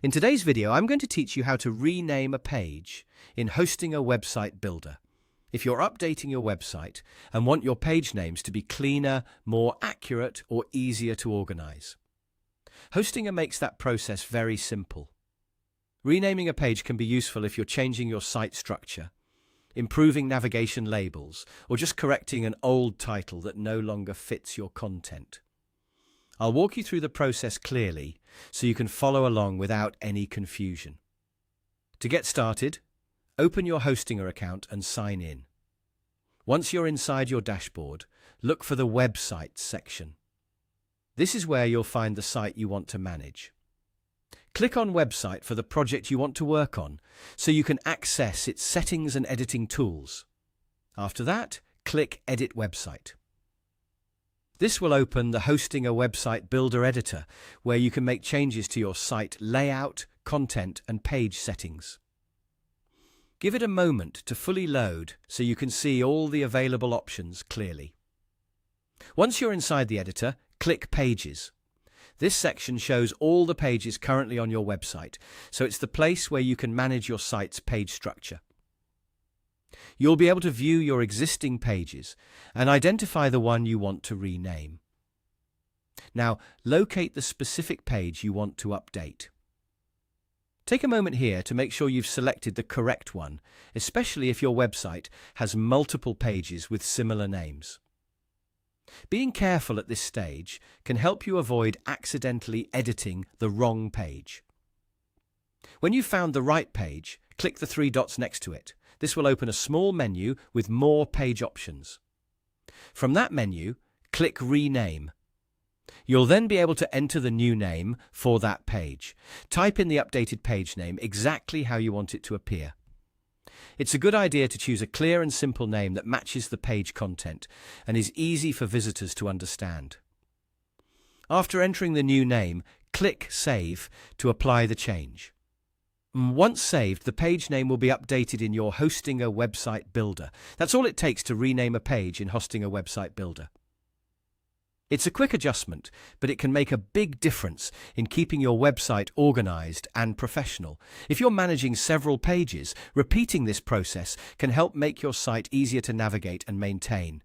In today's video, I'm going to teach you how to rename a page in Hosting a Website Builder. If you're updating your website and want your page names to be cleaner, more accurate, or easier to organize, Hostinger makes that process very simple. Renaming a page can be useful if you're changing your site structure, improving navigation labels, or just correcting an old title that no longer fits your content. I'll walk you through the process clearly so you can follow along without any confusion. To get started, open your Hostinger account and sign in. Once you're inside your dashboard, look for the Websites section. This is where you'll find the site you want to manage. Click on Website for the project you want to work on so you can access its settings and editing tools. After that, click Edit Website. This will open the Hosting a Website Builder editor, where you can make changes to your site layout, content, and page settings. Give it a moment to fully load so you can see all the available options clearly. Once you're inside the editor, click Pages. This section shows all the pages currently on your website, so it's the place where you can manage your site's page structure. You'll be able to view your existing pages and identify the one you want to rename. Now, locate the specific page you want to update. Take a moment here to make sure you've selected the correct one, especially if your website has multiple pages with similar names. Being careful at this stage can help you avoid accidentally editing the wrong page. When you've found the right page, click the three dots next to it. This will open a small menu with more page options. From that menu, click Rename. You'll then be able to enter the new name for that page. Type in the updated page name exactly how you want it to appear. It's a good idea to choose a clear and simple name that matches the page content and is easy for visitors to understand. After entering the new name, click Save to apply the change. Once saved, the page name will be updated in your Hosting a Website Builder. That's all it takes to rename a page in Hosting a Website Builder. It's a quick adjustment, but it can make a big difference in keeping your website organized and professional. If you're managing several pages, repeating this process can help make your site easier to navigate and maintain.